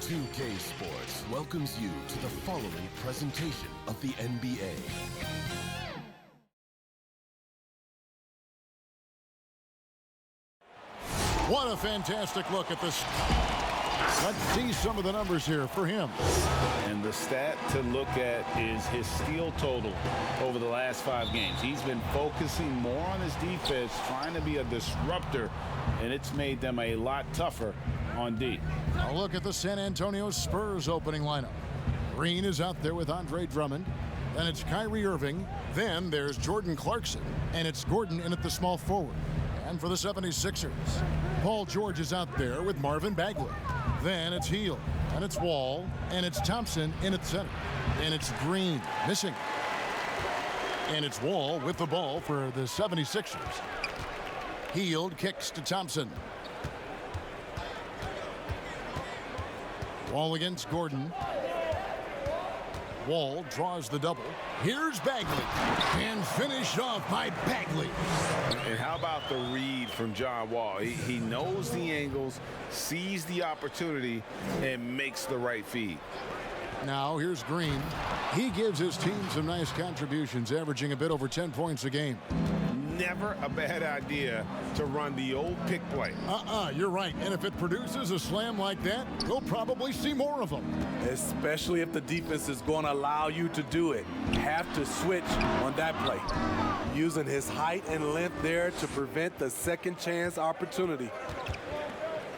2K Sports welcomes you to the following presentation of the NBA. What a fantastic look at this. Let's see some of the numbers here for him. And the stat to look at is his steal total over the last 5 games. He's been focusing more on his defense, trying to be a disruptor, and it's made them a lot tougher on D. A look at the San Antonio Spurs opening lineup. Green is out there with Andre Drummond. Then it's Kyrie Irving. Then there's Jordan Clarkson. And it's Gordon in at the small forward. And for the 76ers, Paul George is out there with Marvin Bagley. Then it's Hield, and it's Wall, and it's Thompson in at center. And it's Green missing. And it's Wall with the ball for the 76ers. Hield kicks to Thompson. Wall against Gordon. Wall draws the double. Here's Bagley. And finished off by Bagley. And how about the read from John Wall? He knows the angles, sees the opportunity, and makes the right feed. Now here's Green. He gives his team some nice contributions, averaging a bit over 10 points a game. Never a bad idea to run the old pick play. You're right. And if it produces a slam like that, we'll probably see more of them. Especially if the defense is going to allow you to do it. Have to switch on that play. Using his height and length there to prevent the second chance opportunity.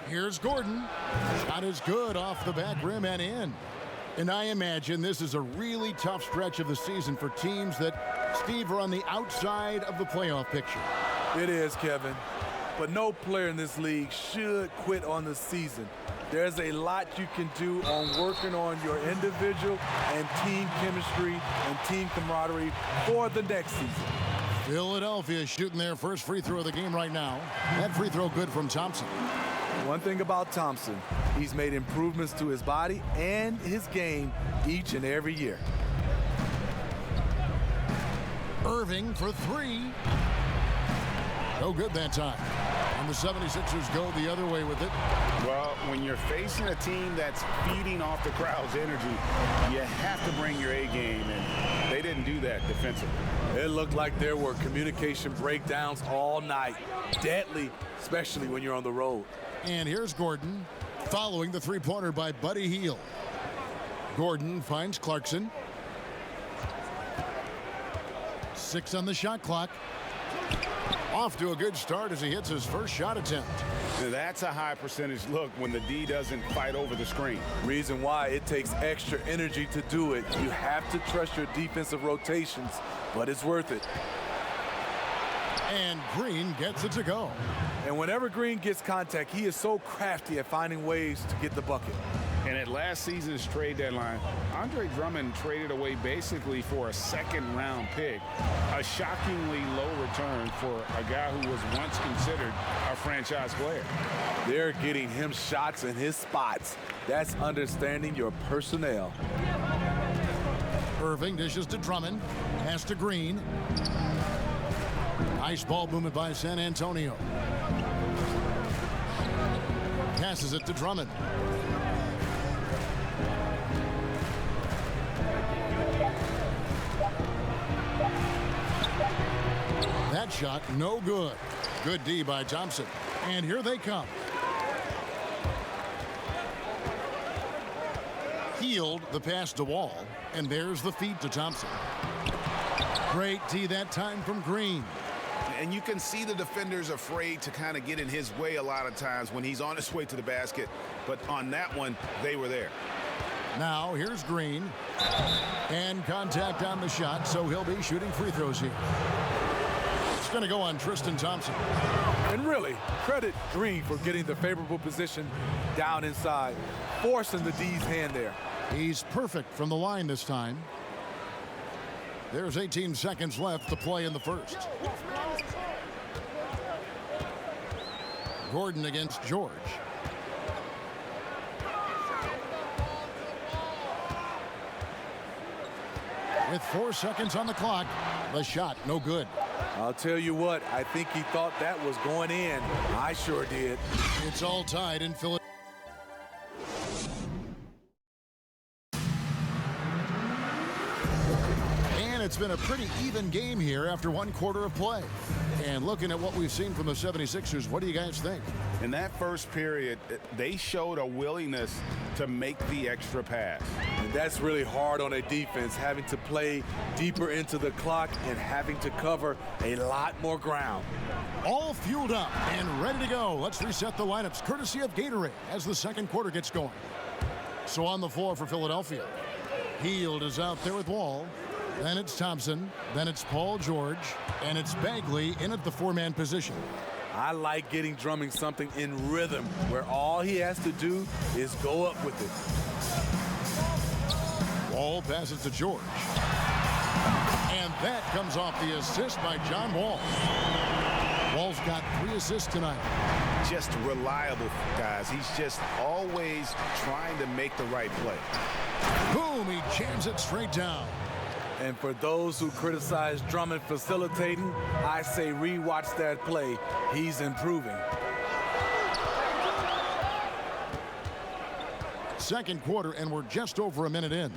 Here's Gordon. Shot is good off the back rim and in. And I imagine this is a really tough stretch of the season for teams that, Steve, are on the outside of the playoff picture. It is, Kevin. But no player in this league should quit on the season. There's a lot you can do on working on your individual and team chemistry and team camaraderie for the next season. Philadelphia shooting their first free throw of the game right now. That free throw good from Thompson. One thing about Thompson, he's made improvements to his body and his game each and every year. Irving for 3. No good that time. And the 76ers go the other way with it. Well, when you're facing a team that's feeding off the crowd's energy, you have to bring your A game, and they didn't do that defensively. It looked like there were communication breakdowns all night. Deadly, especially when you're on the road. And here's Gordon, following the three-pointer by Buddy Hield. Gordon finds Clarkson. 6 on the shot clock. Off to a good start as he hits his first shot attempt. Now that's a high percentage look when the D doesn't fight over the screen. Reason why it takes extra energy to do it. You have to trust your defensive rotations, but it's worth it. And Green gets it to go. And whenever Green gets contact, he is so crafty at finding ways to get the bucket. And at last season's trade deadline, Andre Drummond traded away basically for a second-round pick, a shockingly low return for a guy who was once considered a franchise player. They're getting him shots in his spots. That's understanding your personnel. Irving dishes to Drummond, pass to Green. Nice ball movement by San Antonio. Passes it to Drummond. That shot, no good. Good D by Thompson. And here they come. Hield the pass to Wall. And there's the feed to Thompson. Great D that time from Green. And you can see the defenders afraid to kind of get in his way a lot of times when he's on his way to the basket. But on that one, they were there. Now here's Green. And contact on the shot, so he'll be shooting free throws here. It's going to go on Tristan Thompson. And really, credit Green for getting the favorable position down inside, forcing the D's hand there. He's perfect from the line this time. There's 18 seconds left to play in the first. Gordon against George. With 4 seconds on the clock, the shot no good. I'll tell you what, I think he thought that was going in. I sure did. It's all tied in Philadelphia. it's been a pretty even game here after one quarter of play. And looking at what we've seen from the 76ers, what do you guys think? In that first period, they showed a willingness to make the extra pass. And that's really hard on a defense, having to play deeper into the clock and having to cover a lot more ground. All fueled up and ready to go. Let's reset the lineups, courtesy of Gatorade, as the second quarter gets going. So on the floor for Philadelphia, Hield is out there with Wall. Then it's Thompson. Then it's Paul George. And it's Bagley in at the four-man position. I like getting Drummond something in rhythm where all he has to do is go up with it. Wall passes to George. And that comes off the assist by John Wall. Wall's got 3 assists tonight. Just reliable, guys. He's just always trying to make the right play. Boom, he jams it straight down. And for those who criticize Drummond facilitating, I say rewatch that play. He's improving. Second quarter, and we're just over a minute in.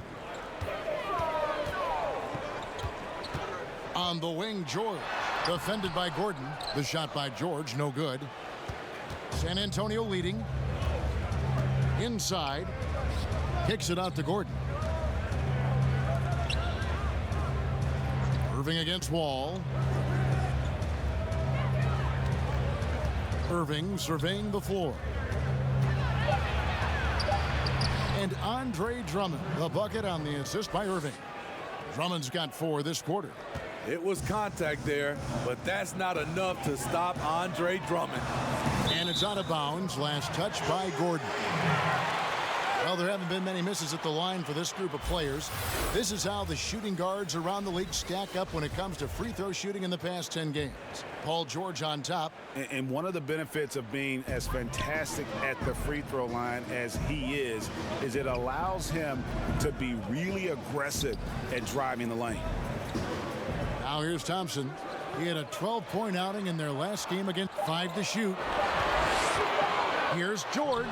On the wing, George. Defended by Gordon. The shot by George, no good. San Antonio leading. Inside. Kicks it out to Gordon. Irving against Wall. Irving surveying the floor. And Andre Drummond, the bucket on the assist by Irving. Drummond's got 4 this quarter. It was contact there, but that's not enough to stop Andre Drummond. And it's out of bounds. Last touch by Gordon. Well, there haven't been many misses at the line for this group of players. This is how the shooting guards around the league stack up when it comes to free throw shooting in the past 10 games. Paul George on top. And one of the benefits of being as fantastic at the free throw line as he is it allows him to be really aggressive at driving the lane. Now here's Thompson. He had a 12-point outing in their last game against 5 to shoot. Here's George.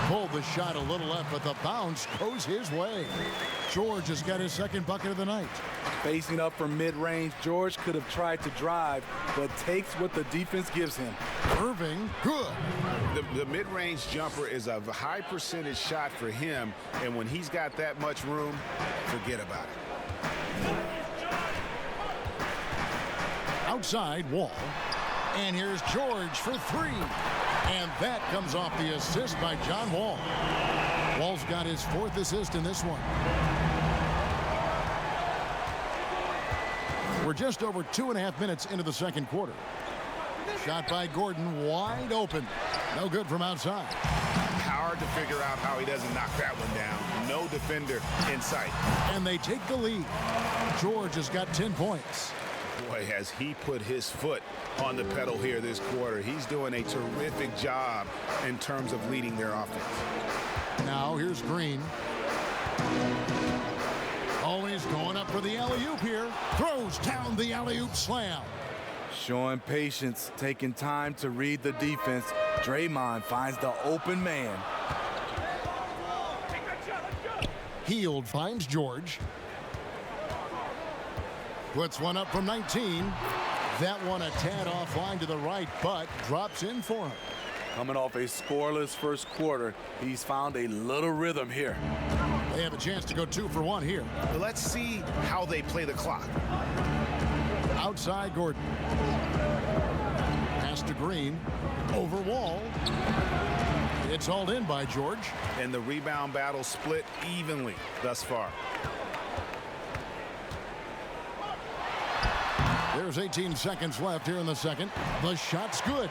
Pulled the shot a little left, but the bounce goes his way. George has got his second bucket of the night. Facing up from mid-range, George could have tried to drive, but takes what the defense gives him. Irving, good. The mid-range jumper is a high percentage shot for him, and when he's got that much room, forget about it. Outside, Wall. And here's George for 3. And that comes off the assist by John Wall. Wall's got his 4th assist in this one. We're just over 2.5 minutes into the second quarter. Shot by Gordon, wide open. No good from outside. Hard to figure out how he doesn't knock that one down. No defender in sight. And they take the lead. George has got 10 points. Boy, has he put his foot on the pedal here this quarter. He's doing a terrific job in terms of leading their offense. Now here's Green. Oh, he's going up for the alley-oop here. Throws down the alley-oop slam. Showing patience, taking time to read the defense. Draymond finds the open man. Hield finds George. Puts one up from 19. That one a tad offline to the right, but drops in for him. Coming off a scoreless first quarter, he's found a little rhythm here. They have a chance to go 2 for 1 here. Let's see how they play the clock. Outside Gordon. Pass to Green. Over Wall. It's hauled in by George. And the rebound battle split evenly thus far. There's 18 seconds left here in the second. The shot's good.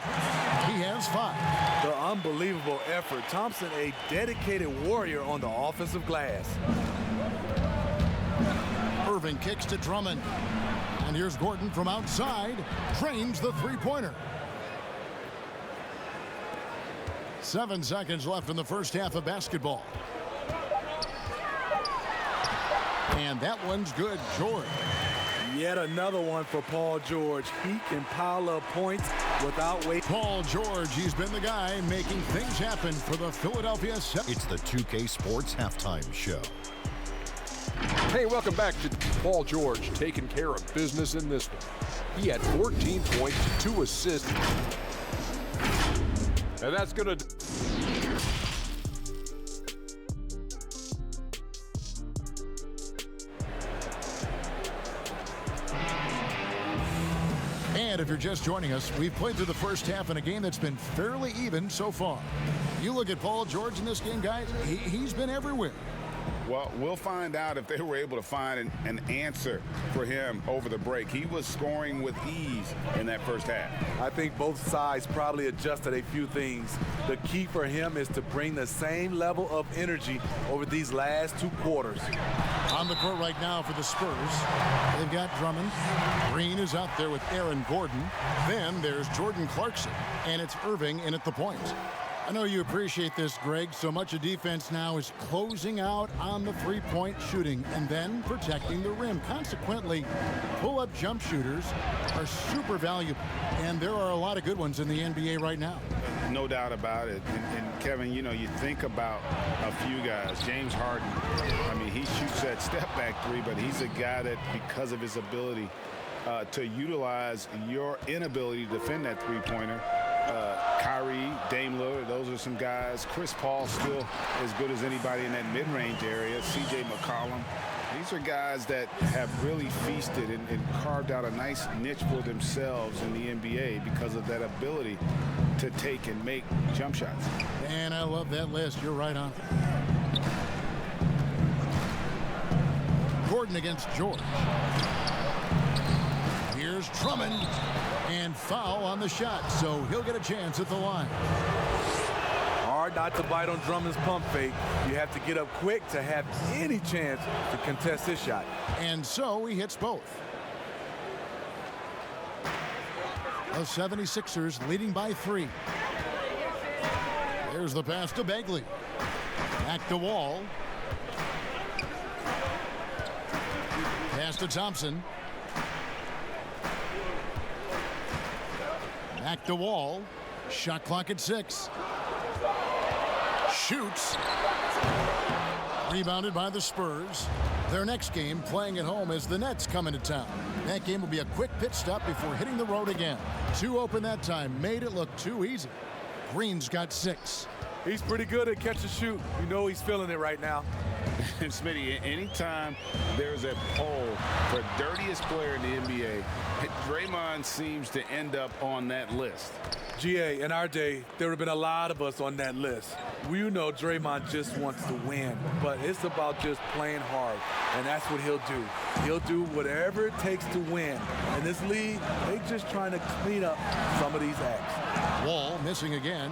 He has 5. The unbelievable effort. Thompson, a dedicated warrior on the offensive glass. Irving kicks to Drummond. And here's Gordon from outside. Drains the three-pointer. 7 seconds left in the first half of basketball. And that one's good. George. Yet another one for Paul George. He can pile up points without waiting. Paul George, he's been the guy making things happen for the Philadelphia 76ers. It's the 2K Sports Halftime Show. Hey, welcome back to Paul George taking care of business in this one. He had 14 points, 2 assists. And that's going to... And if you're just joining us, we've played through the first half in a game that's been fairly even so far. You look at Paul George in this game, guys, he's been everywhere. Well, we'll find out if they were able to find an answer for him over the break. He was scoring with ease in that first half. I think both sides probably adjusted a few things. The key for him is to bring the same level of energy over these last 2 quarters. On the court right now for the Spurs, they've got Drummond. Green is out there with Aaron Gordon. Then there's Jordan Clarkson, and it's Irving in at the point. I know you appreciate this, Greg. So much of defense now is closing out on the three-point shooting and then protecting the rim. Consequently, pull-up jump shooters are super valuable, and there are a lot of good ones in the NBA right now. No doubt about it. And Kevin, you know, you think about a few guys. James Harden, I mean, he shoots that step-back three, but he's a guy that, because of his ability to utilize your inability to defend that three-pointer, Kyrie, Dame Lillard, those are some guys. Chris Paul still as good as anybody in that mid-range area. C.J. McCollum. These are guys that have really feasted and carved out a nice niche for themselves in the NBA because of that ability to take and make jump shots. And I love that list. You're right on. Gordon against George. Here's Drummond. And foul on the shot, so he'll get a chance at the line. Hard not to bite on Drummond's pump fake. You have to get up quick to have any chance to contest this shot. And so he hits both. The 76ers leading by 3. There's the pass to Bagley. Back to Wall. Pass to Thompson. Back to Wall. Shot clock at 6. Shoots. Rebounded by the Spurs. Their next game playing at home as the Nets come into town. That game will be a quick pit stop before hitting the road again. 2 open that time. Made it look too easy. Green's got 6. He's pretty good at catch and shoot. You know he's feeling it right now. And Smitty, anytime there's a poll for dirtiest player in the NBA, Draymond seems to end up on that list. GA, in our day, there would have been a lot of us on that list. We know Draymond just wants to win, but it's about just playing hard, and that's what he'll do. He'll do whatever it takes to win. In this league, they're just trying to clean up some of these acts. Wall missing again.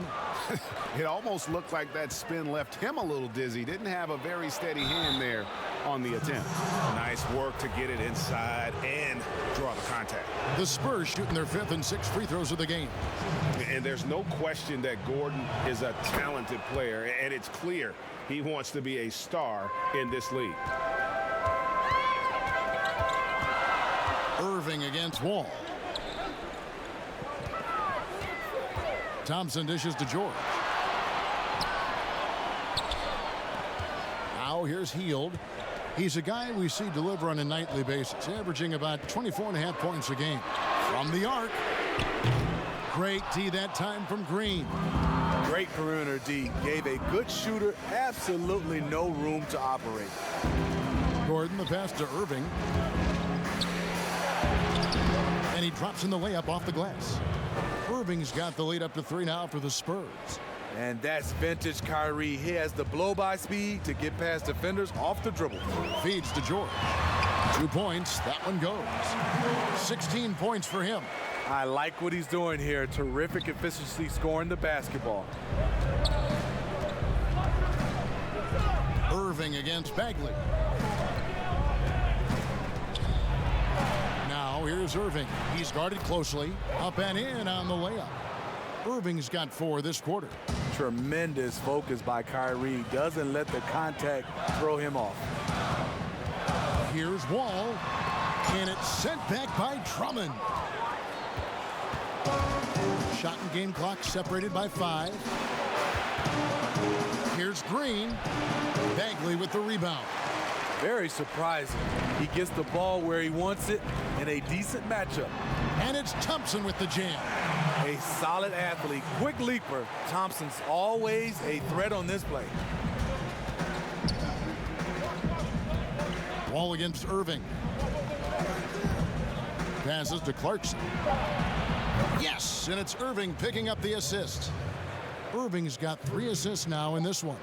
It almost looked like that spin left him a little dizzy. Didn't have a very steady hand there on the attempt. Nice work to get it inside and draw the contact. The Spurs shooting their 5th and 6th free throws of the game. And there's no question that Gordon is a talented player, and it's clear he wants to be a star in this league. Irving against Wall. Thompson dishes to George. Now here's Hield. He's a guy we see deliver on a nightly basis, averaging about 24.5 points a game. From the arc. Great D that time from Green. Great perimeter D. Gave a good shooter absolutely no room to operate. Gordon the pass to Irving. And he drops in the layup off the glass. Irving's got the lead up to 3 now for the Spurs. And that's vintage Kyrie. He has the blow-by speed to get past defenders off the dribble. Feeds to George. 2 points. That one goes. 16 points for him. I like what he's doing here. Terrific efficiency scoring the basketball. Irving against Bagley. Now here's Irving. He's guarded closely. Up and in on the layup. Irving's got 4 this quarter. Tremendous focus by Kyrie. Doesn't let the contact throw him off. Here's Wall. And it's sent back by Drummond. Shot and game clock separated by 5. Here's Green. Bagley with the rebound. Very surprising. He gets the ball where he wants it in a decent matchup. And it's Thompson with the jam. A solid athlete, quick leaper. Thompson's always a threat on this play. Wall against Irving. Passes to Clarkson. Yes, and it's Irving picking up the assist. Irving's got 3 assists now in this one.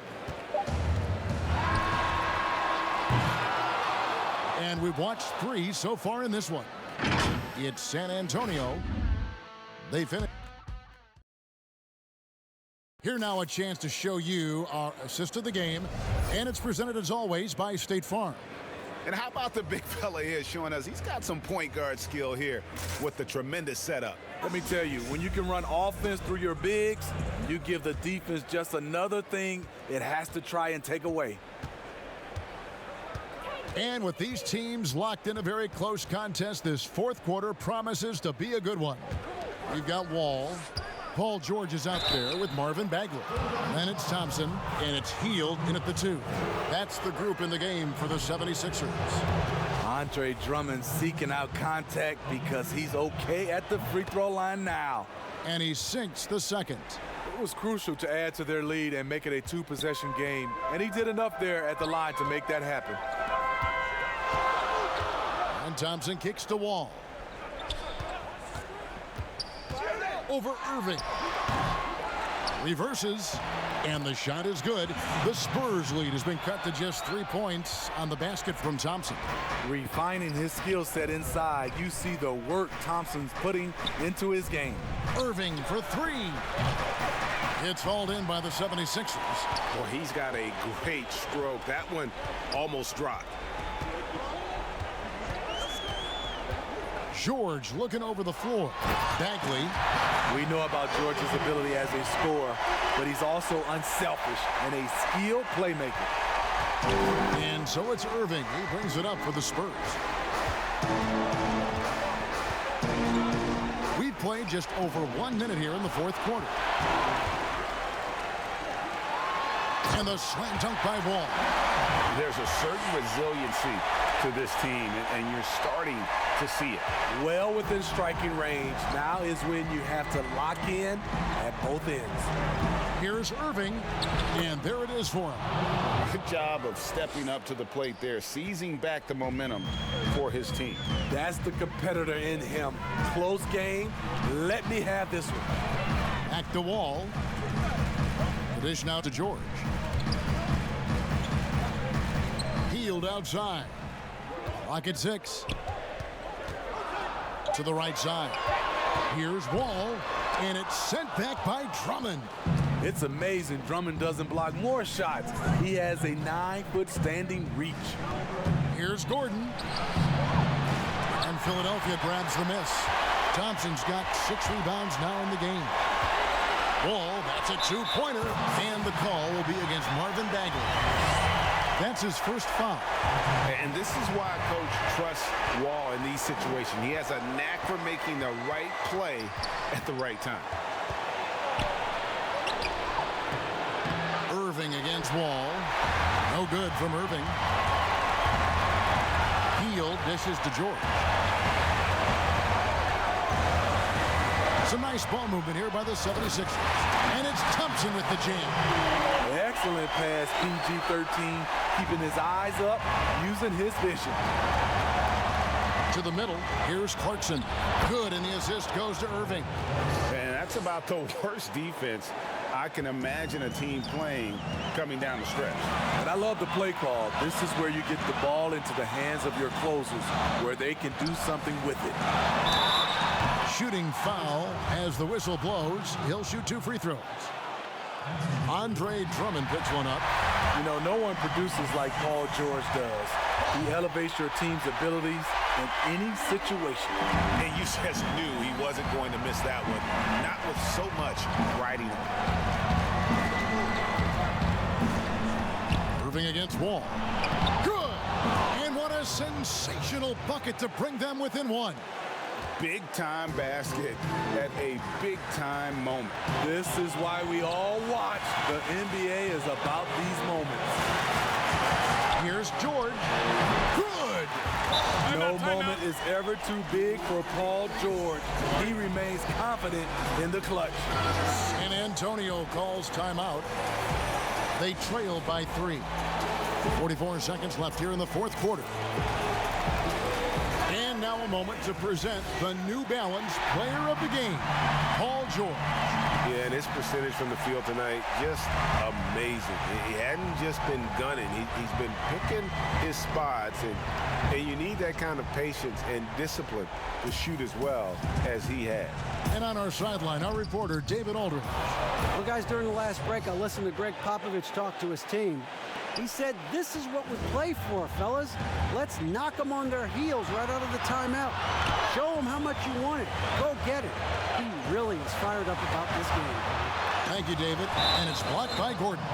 And we've watched 3 so far in this one. It's San Antonio. They finish. Here now a chance to show you our assist of the game. And it's presented as always by State Farm. And how about the big fella here showing us he's got some point guard skill here with the tremendous setup. Let me tell you, when you can run offense through your bigs, you give the defense just another thing it has to try and take away. And with these teams locked in a very close contest, this fourth quarter promises to be a good one. We've got Wall. Paul George is out there with Marvin Bagley. Then it's Thompson, and it's Hield in at the 2. That's the group in the game for the 76ers. Andre Drummond seeking out contact because he's okay at the free throw line now. And he sinks the second. It was crucial to add to their lead and make it a 2-possession game, and he did enough there at the line to make that happen. And Thompson kicks to Wall. Over Irving. Reverses. And the shot is good. The Spurs lead has been cut to just 3 points on the basket from Thompson. Refining his skill set inside, you see the work Thompson's putting into his game. Irving for 3. It's hauled in by the 76ers. Well, he's got a great stroke. That one almost dropped. George looking over the floor. Bagley. We know about George's ability as a scorer, but he's also unselfish and a skilled playmaker. And so it's Irving. He brings it up for the Spurs. We've played just over 1 minute here in the fourth quarter. And the slam dunk by Wall. There's a certain resiliency to this team, and you're starting to see it. Well within striking range. Now is when you have to lock in at both ends. Here's Irving, and there it is for him. Good job of stepping up to the plate there, seizing back the momentum for his team. That's the competitor in him. Close game. Let me have this one. Back to Wall. The dish now to George. Hield outside. Clock at 6. To the right side. Here's Wall, and it's sent back by Drummond. It's amazing Drummond doesn't block more shots. He has a 9-foot standing reach. Here's Gordon. And Philadelphia grabs the miss. Thompson's got 6 rebounds now in the game. Wall, that's a 2-pointer, and the call will be against Marvin Bagley. That's his first foul. And this is why Coach trusts Wall in these situations. He has a knack for making the right play at the right time. Irving against Wall. No good from Irving. Hield dishes to George. Some nice ball movement here by the 76ers. And it's Thompson with the jam. Excellent pass, PG-13, keeping his eyes up, using his vision. To the middle, here's Clarkson. Good, and the assist goes to Irving. And that's about the worst defense I can imagine a team playing coming down the stretch. And I love the play call. This is where you get the ball into the hands of your closers, where they can do something with it. Shooting foul as the whistle blows. He'll shoot 2 free throws. Andre Drummond picks one up. You know, no one produces like Paul George does. He elevates your team's abilities in any situation. And you just knew he wasn't going to miss that one. Not with so much riding on. Irving against Wall. Good! And what a sensational bucket to bring them within 1. Big-time basket at a big-time moment. This is why we all watch. The NBA is about these moments. Here's George. ever too big for Paul George. He remains confident in the clutch. San Antonio calls timeout. They trail by 3. 44 seconds left here in the fourth quarter. And now a moment to present the New Balance Player of the Game, Paul George. Yeah, and his percentage from the field tonight, just amazing. He hadn't just been gunning. He's been picking his spots, and you need that kind of patience and discipline to shoot as well as he had. And on our sideline, our reporter, David Aldridge. Well, guys, during the last break, I listened to Greg Popovich talk to his team. He said, this is what we play for, fellas. Let's knock them on their heels right out of the timeout. Show them how much you want it. Go get it. He really is fired up about this game. Thank you, David. And it's blocked by Gordon.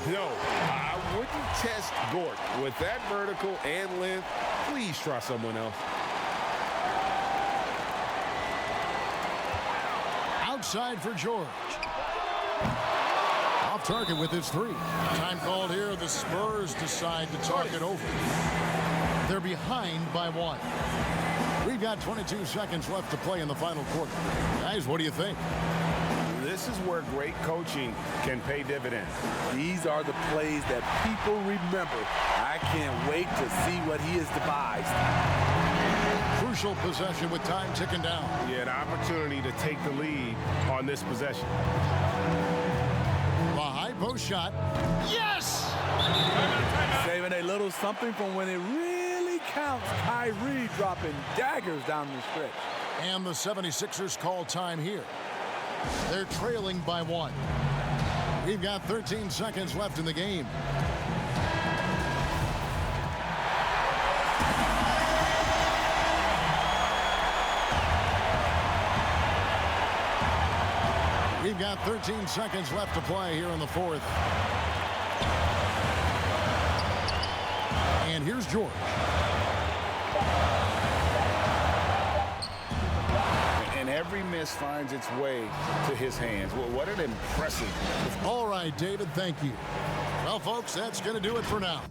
No, I wouldn't test Gordon. With that vertical and length, please try someone else. Outside for George. Off target with his 3. Time called here. The Spurs decide to talk it over. They're behind by 1. We've got 22 seconds left to play in the final quarter. Guys, what do you think? This is where great coaching can pay dividends. These are the plays that people remember. I can't wait to see what he has devised. Crucial possession with time ticking down. Yeah, an opportunity to take the lead on this possession. The high post shot. Yes! Saving a little something from when it really counts. Kyrie dropping daggers down the stretch. And the 76ers call time here. They're trailing by 1. We've got 13 seconds left in the game. We've got 13 seconds left to play here in the fourth. And here's George. And every miss finds its way to his hands. Well, what an impressive. All right, David, thank you. Well, folks, that's going to do it for now.